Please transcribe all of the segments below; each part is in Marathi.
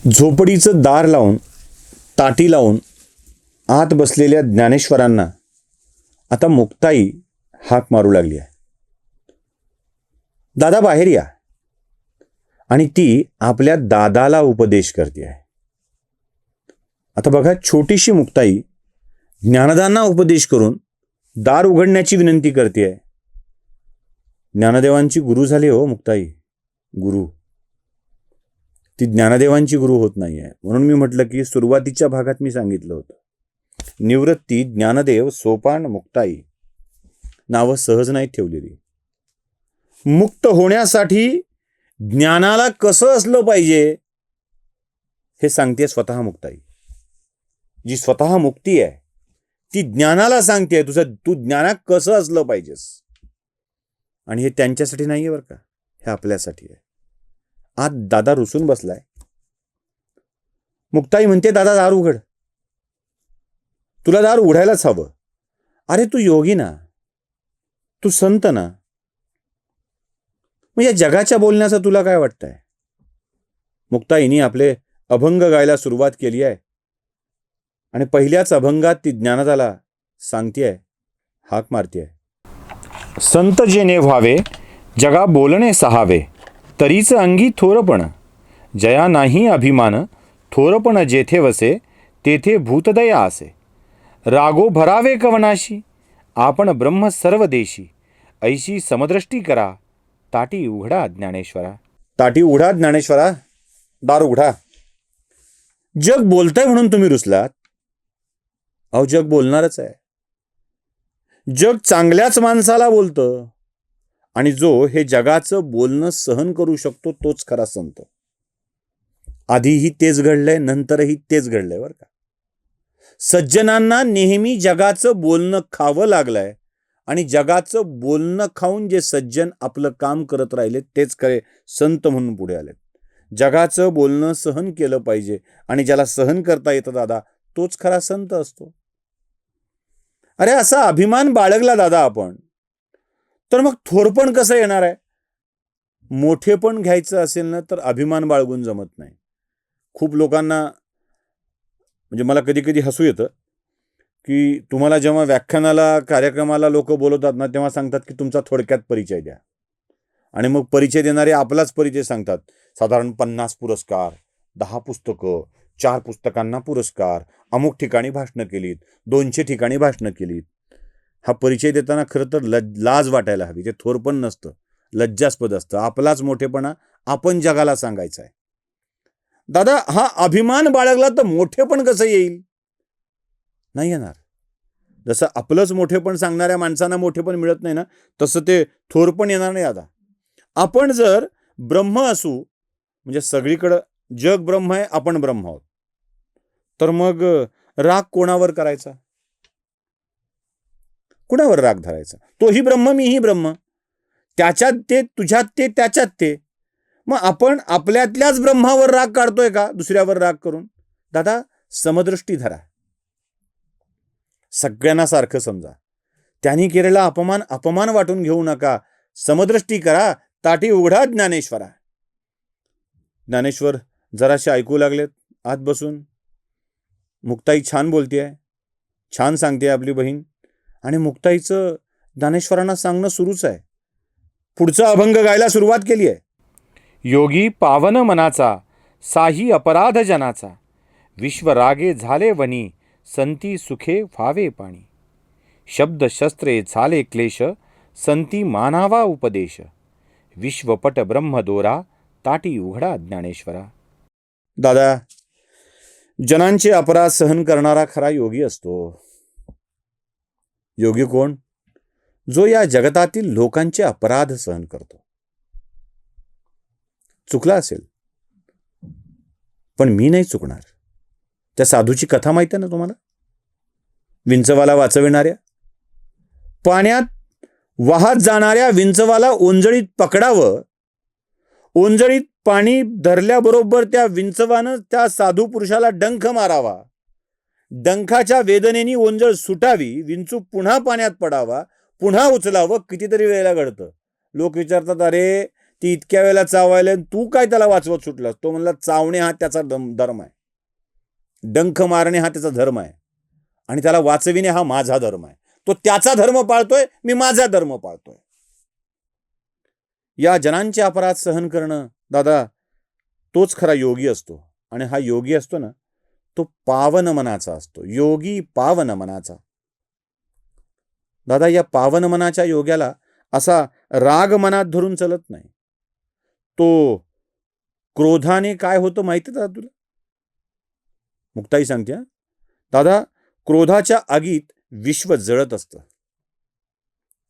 झोपडीचं दार लावून ताटी लावून आत बसलेल्या ज्ञानेश्वरांना आता मुक्ताई हाक मारू लागली आहे. दादा बाहेर या. आणि ती आपल्या दादाला उपदेश करते आहे. आता बघा, छोटीशी मुक्ताई ज्ञानदांना उपदेश करून दार उघडण्याची विनंती करते आहे. ज्ञानदेवांची गुरु झाली हो मुक्ताई, गुरु. ती ज्ञानदेवांची गुरु होत नाही आहे. म्हणून मी म्हटलं की सुरुवातीच्या भागात मी सांगितलं होतं, निवृत्ती, ज्ञानदेव, सोपान, मुक्ताई नावं सहज नाही ठेवलेली. मुक्त होण्यासाठी ज्ञानाला कसं असलं पाहिजे हे सांगते स्वतः मुक्ताई. जी स्वतः मुक्ती आहे ती ज्ञानाला सांगते तू ज्ञानात कसं असलं पाहिजेस. आणि हे त्यांच्यासाठी नाहीये बरं का, हे आपल्यासाठी आहे. आज दादा रुसून बसलाय. मुक्ताई म्हणते, दादा दार उघड, तुला दार उघडायलाच हवं. अरे तू योगी ना, तू संत ना, मग या जगाच्या बोलण्याचं तुला काय वाटतंय. मुक्ताईनी आपले अभंग गायला सुरुवात केली आहे. आणि पहिल्याच अभंगात ती ज्ञानदाला सांगतेय, हाक मारतेय. संत जेने व्हावे जगा बोलणे सहावे, तरीच अंगी थोरपण, जया नाही अभिमान, थोरपण जेथे वसे तेथे भूतदया असे. रागो भरावे कवनाशी, आपण ब्रह्म सर्व देशी, ऐशी समदृष्टी करा, ताटी उघडा ज्ञानेश्वरा. ताटी उघडा ज्ञानेश्वरा, दार उघडा. जग बोलतंय म्हणून तुम्ही रुसलात. अहो जग बोलणारच आहे. जग चांगल्याच माणसाला बोलतं. आणि जो हे जगाचं बोलणं सहन करू शकतो तोच खरा संत. आधीही तेच घडलंय, नंतरही तेच घडलंय बरं का. सज्जनांना नेहमी जगाचं बोलणं खावं लागलंय. आणि जगाचं बोलणं खाऊन जे सज्जन आपलं काम करत राहिले तेच खरे संत म्हणून पुढे आलेत. जगाचं बोलणं सहन केलं पाहिजे. आणि ज्याला सहन करता येतं दादा, तोच खरा संत असतो. अरे असा अभिमान बाळगला दादा आपण, तर मग थोरपण कसं येणार आहे. मोठेपण घ्यायचं असेल ना तर अभिमान बाळगून जमत नाही. खूप लोकांना, म्हणजे मला कधी कधी हसू येतं की तुम्हाला जेव्हा व्याख्यानाला कार्यक्रमाला लोक बोलवतात ना, तेव्हा सांगतात की तुमचा थोडक्यात परिचय द्या. आणि मग परिचय देणारे आपलाच परिचय सांगतात. साधारण 50 पुरस्कार, 10 पुस्तकं, 4 पुस्तकांना पुरस्कार, अमुक ठिकाणी भाषणं केलीत, 200 ठिकाणी भाषणं केलीत. हा परिचय देताना खरं तर लाज वाटायला हवी. ते थोरपण नसतं, लज्जास्पद असतं. आपलाच मोठेपणा आपण जगाला सांगायचा आहे. दादा हा अभिमान बाळगला तर मोठेपण कसं येईल. नाही येणार. जसं आपलंच मोठेपण सांगणाऱ्या माणसांना मोठेपण मिळत नाही ना, तसं ते थोरपण येणार नाही. दादा आपण जर ब्रह्म असू, म्हणजे सगळीकडं जग ब्रह्म आहे, आपण ब्रह्म आहोत, तर मग राग कोणावर करायचा, कुणावर राग धरायचा. तोही ब्रह्म, मीही ब्रह्म. त्याच्यात ते, तुझ्यात ते, त्याच्यात ते. मग आपण आपल्यातल्याच ब्रह्मावर राग काढतोय का दुसऱ्यावर राग करून. दादा समदृष्टी धरा, सगळ्यांना सारखं समजा. त्यांनी केलेला अपमान अपमान वाटून घेऊ नका. समदृष्टी करा, ताटी उघडा ज्ञानेश्वरा. ज्ञानेश्वर जराशे ऐकू लागलेत आत बसून. मुक्ताई छान बोलतेय, छान सांगते आपली बहीण. आणि मुक्ताईचं ज्ञानेश्वरांना सांगणं सुरूच आहे. पुढचा अभंग गायला सुरुवात केली आहे. योगी पावन मनाचा, साही अपराध जनाचा, विश्वरागे झाले वनी, संती सुखे व्हावे पाणी. शब्द शस्त्रे झाले क्लेश, संती मानावा उपदेश. विश्वपट ब्रह्म दोरा, ताटी उघडा ज्ञानेश्वरा. दादा जनांचे अपराध सहन करणारा खरा योगी असतो. योगी कोण? जो या जगतातील लोकांचे अपराध सहन करतो. चुकला असेल पण मी नाही चुकणार. त्या साधूची कथा माहिती आहे ना तुम्हाला, विंचवाला वाचविणाऱ्या. पाण्यात वाहत जाणाऱ्या विंचवाला ओंजळीत पकडावं, ओंजळीत पाणी धरल्याबरोबर त्या विंचवानं त्या साधू पुरुषाला डंख मारावा, डंखाच्या वेदनेने ओंजळ सुटावी, विंचू पुन्हा पाण्यात पडावा, पुन्हा उचलावं. कितीतरी वेळेला घडतं. लोक विचारतात, अरे ती इतक्या वेळेला चावायला आणि तू काय त्याला वाचवत सुटलास? तो म्हणला, चावणे हा त्याचा धर्म आहे, डंख मारणे हा त्याचा धर्म आहे, आणि त्याला वाचविणे हा माझा धर्म आहे. तो त्याचा धर्म पाळतोय, मी माझा धर्म पाळतोय. या जनांचे अपराध सहन करणं दादा, तोच खरा योगी असतो. आणि हा योगी असतो ना, तो पावन मनाचा असतो. योगी पावन मनाचा. दादा, या पावन मनाच्या योग्याला असा राग मनात धरून चलत नाही. तो क्रोधाने काय होतं माहिती दादा तुला? मुक्ताई सांगते हा. दादा, क्रोधाच्या आगीत विश्व जळत असतं.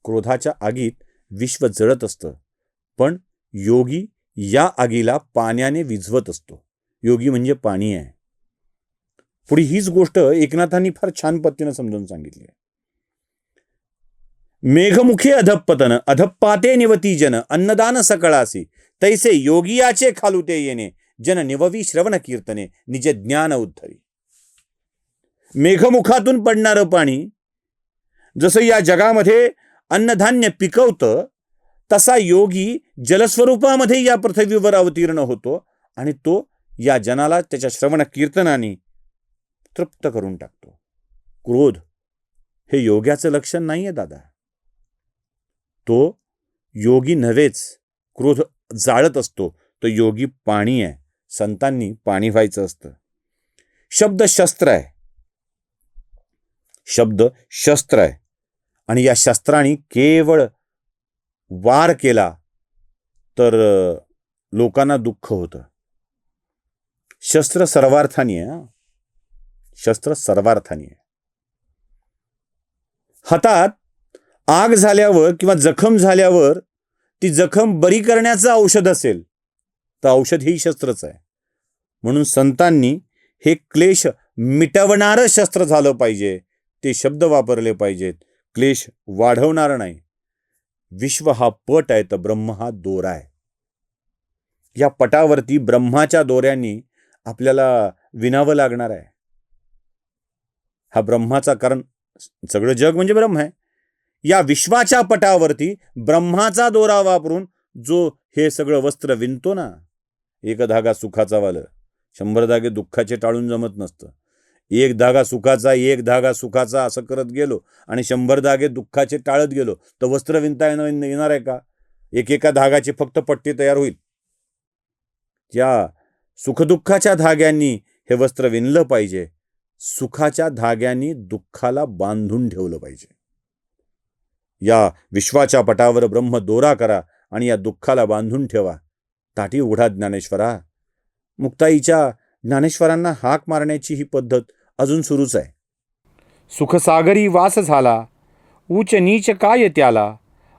क्रोधाच्या आगीत विश्व जळत असतं, पण योगी या आगीला पाण्याने विझवत असतो. योगी म्हणजे पाणी आहे. पुढे हीच गोष्ट एकनाथांनी फार छान पद्धतीने समजून सांगितली आहे. मेघमुखी अधपतन, अधपाते निवती जन, अन्नदान सकळासी, तैसे योगियाचे खालुते येणे, जन निववी श्रवण कीर्तने, निज ज्ञान उद्धरी. मेघमुखातून पडणारं पाणी जसं या जगामध्ये अन्नधान्य पिकवतं, तसा योगी जलस्वरूपामध्ये या पृथ्वीवर अवतीर्ण होतो आणि तो या जनाला त्याच्या श्रवण कीर्तनाने तृप्त करून टाकतो. क्रोध हे योग्याचं लक्षण नाहीये दादा. तो योगी नव्हेच. क्रोध जाळत असतो. तो योगी पाणी आहे. संतांनी पाणी व्हायचं असतं. शब्द शस्त्र आहे. शब्द शस्त्र आहे. आणि या शस्त्राने केवळ वार केला तर लोकांना दुःख होतं. शस्त्र सर्वार्थानी आहे. शस्त्र सर्वार्थानी आहे. हातात आग झाल्यावर किंवा जखम झाल्यावर ती जखम बरी करण्याचं औषध असेल तर औषध ही शस्त्रच आहे. म्हणून संतांनी हे क्लेश मिटवणारं शस्त्र झालं पाहिजे. ते शब्द वापरले पाहिजेत. क्लेश वाढवणार नाही. विश्व हा पट आहे तर ब्रह्म हा दोरा आहे. या पटावरती ब्रह्माच्या दोऱ्यांनी आपल्याला विणावं लागणार आहे. हा ब्रह्माचा, कारण सगळं जग म्हणजे ब्रह्म आहे. या विश्वाच्या पटावरती ब्रह्माचा दोरा वापरून जो हे सगळं वस्त्र विणतो ना, एक धागा सुखाचा वालं, 100 धागे दुःखाचे टाळून जमत नसतं. एक धागा सुखाचा, एक धागा सुखाचा असं करत गेलो आणि 100 धागे दुःखाचे टाळत गेलो तर वस्त्र विणता येणार आहे का? एकेका धागाची फक्त पट्टी तयार होईल. या सुखदुःखाच्या धाग्यांनी हे वस्त्र विणलं पाहिजे. सुखाच्या धाग्यांनी दुःखाला बांधून ठेवलं पाहिजे. या विश्वाच्या पटावर ब्रह्म दोरा करा आणि या दुःखाला बांधून ठेवा. ताटी उघडा ज्ञानेश्वरा. मुक्ताईच्या ज्ञानेश्वरांना हाक मारण्याची ही पद्धत अजून सुरूच आहे. सुखसागरी वास झाला, उच नीच काय त्याला,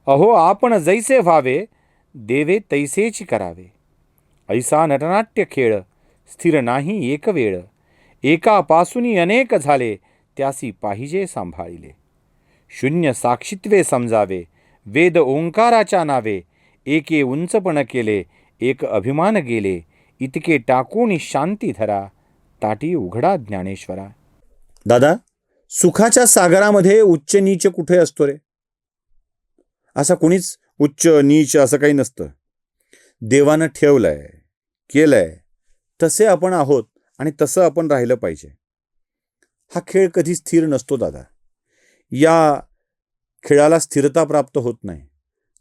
अहो आपण जैसे व्हावे, देवे तैसेच करावे. ऐसा नटनाट्य खेळ, स्थिर नाही एक वेळ, एकापासूनी अनेक झाले, त्यासी पाहिजे सांभाळिले. शून्य साक्षित्वे समजावे, वेद ओंकाराच्या नावे, एके उंचपण केले, एक अभिमान गेले, इतके टाकून शांती धरा, ताटी उघडा ज्ञानेश्वरा. दादा, सुखाच्या सागरामध्ये उच्च नीच कुठे असतो रे? असा कोणीच उच्च नीच असं काही नसतं. देवानं ठेवलंय, केलंय, तसे आपण आहोत आणि तसं आपण राहिलं पाहिजे. हा खेळ कधी स्थिर नसतो दादा. या खेळाला स्थिरता प्राप्त होत नाही.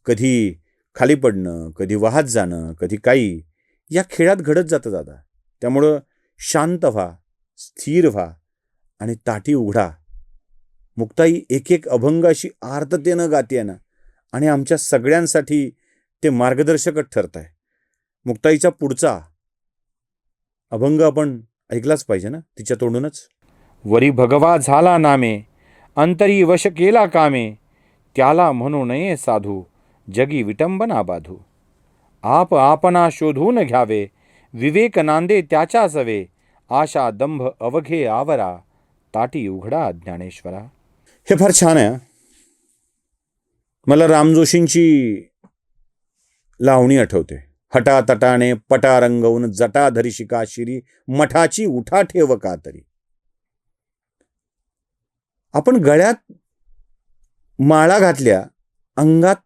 कधी खाली पडणं, कधी वाहत जाणं, कधी काही या खेळात घडत जातं दादा. त्यामुळं शांत व्हा, स्थिर व्हा आणि ताटी उघडा. मुक्ताई एक एक अभंग अशी आर्ततेनं गाते ना, आणि आमच्या सगळ्यांसाठी ते मार्गदर्शकच ठरत आहे. मुक्ताईचा पुढचा अभंग आपण ऐकलाच पाहिजे ना तिच्या तोंडूनच. वरी भगवा झाला नामे, अंतरी वश केला कामे, त्याला म्हणू नये साधू, जगी विटंबना बाधू. आप आपणा शोधून घ्यावे, विवेक नांदे त्याच्या सवे, आशा दंभ अवघे आवरा, ताटी उघडा ज्ञानेश्वरा. हे फार छान आहे. मला रामजोशींची लावणी आठवते. हटा तटाने पटा रंगवून जटा धरी शिका शिरी, मठाची उठा ठेव का तरी. आपण गळ्यात माळा घातल्या, अंगात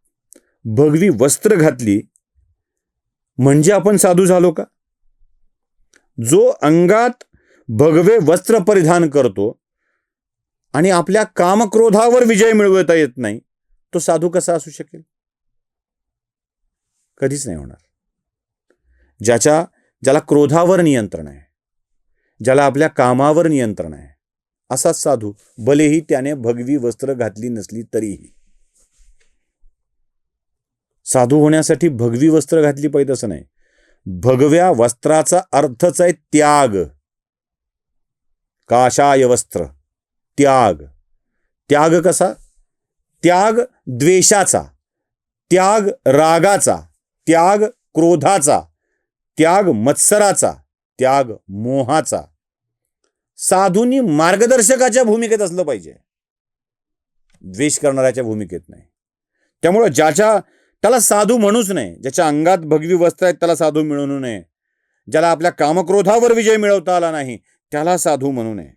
भगवी वस्त्र घातली म्हणजे आपण साधू झालो का? जो अंगात भगवे वस्त्र परिधान करतो आणि आपल्या कामक्रोधावर विजय मिळवता येत नाही, तो साधू कसा असू शकेल? कधीच नाही होणार. ज्याला क्रोधावर नियंत्रण आहे, ज्याला आपल्या कामावर नियंत्रण आहे, असाच साधू, भलेही त्याने भगवी वस्त्र घातली नसली तरीही. साधू होण्यासाठी भगवी वस्त्र घातली पाहिजे असं नाही. भगव्या वस्त्राचा अर्थच आहे त्याग. काषाय वस्त्र, त्याग. त्याग कसा? त्याग द्वेषाचा, त्याग रागाचा, त्याग क्रोधाचा, त्याग मत्सराचा, त्याग मोहाचा. साधूंनी मार्गदर्शकाच्या भूमिकेत असलं पाहिजे, द्वेष करणाऱ्याच्या भूमिकेत नाही. त्यामुळं त्याला साधू म्हणूच नये. ज्याच्या अंगात भगवी वस्त्र आहेत त्याला साधू म्हणू नये. ज्याला आपल्या कामक्रोधावर विजय मिळवता आला नाही त्याला साधू म्हणू नये.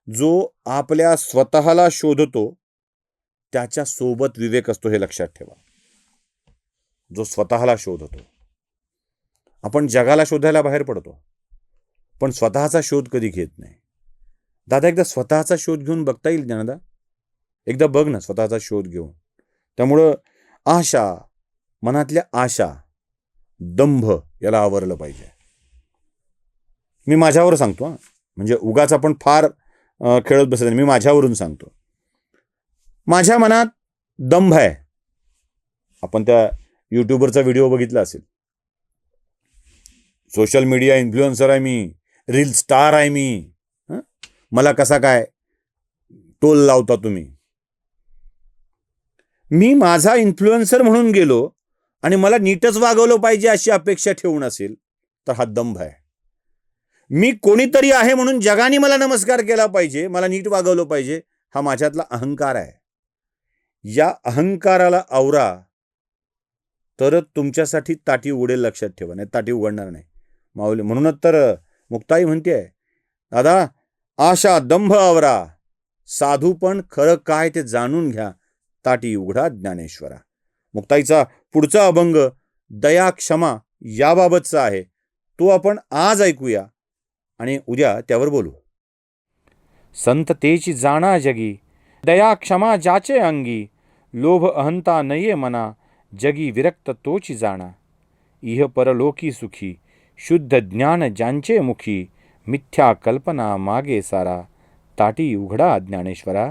जो आपल्या स्वतःला शोधतो त्याच्या सोबत विवेक असतो, हे लक्षात ठेवा. जो स्वतःला शोधतो. आपण जगाला शोधायला बाहेर पडतो, पण स्वतःचा शोध कधी घेत नाही. दादा, एकदा स्वतःचा शोध घेऊन बघता येईल ज्ञानदा? एकदा बघ ना स्वतःचा शोध घेऊन. त्यामुळं आशा, मनातल्या आशा, दंभ याला आवरलं पाहिजे. मी माझ्यावर सांगतो, म्हणजे उगाच आपण फार खेळत बसत नाही. मी माझ्यावरून सांगतो. माझ्या मनात दंभ आहे. आपण त्या यूट्यूबवरचा व्हिडिओ बघितला असेल. सोशल मीडिया इन्फ्लुएन्सर आहे मी, रील स्टार आहे मी. मला कसा काय टोल लावता तुम्ही? मी माझा इन्फ्लुएन्सर म्हणून गेलो आणि मला नीटच वागवलं पाहिजे अशी अपेक्षा ठेवून असेल तर हा दंभ आहे. मी कोणीतरी आहे म्हणून जगाने मला नमस्कार केला पाहिजे, मला नीट वागवलं पाहिजे, हा माझ्यातला अहंकार आहे. या अहंकाराला आवरा तर तुमच्यासाठी ताटी उघडेल, लक्षात ठेवा. नाही ताटी उघडणार नाही माऊली. म्हणूनच तर मुक्ताई म्हणते, दादा आशा दंभ आवरा, साधू पण खरं काय ते जाणून घ्या, ताटी उघडा ज्ञानेश्वरा. मुक्ताईचा पुढचा अभंग दया क्षमा याबाबतचा आहे. तो आपण आज ऐकूया आणि उद्या त्यावर बोलू. संततेची जाणा जगी, दया क्षमा जाचे अंगी, लोभ अहंता नये मना, जगी विरक्त तोची जाणा. इह परलोकी सुखी, शुद्ध ज्ञान ज्यांचे मुखी, मिथ्या कल्पना मागे सारा, ताटी उघडा ज्ञानेश्वरा.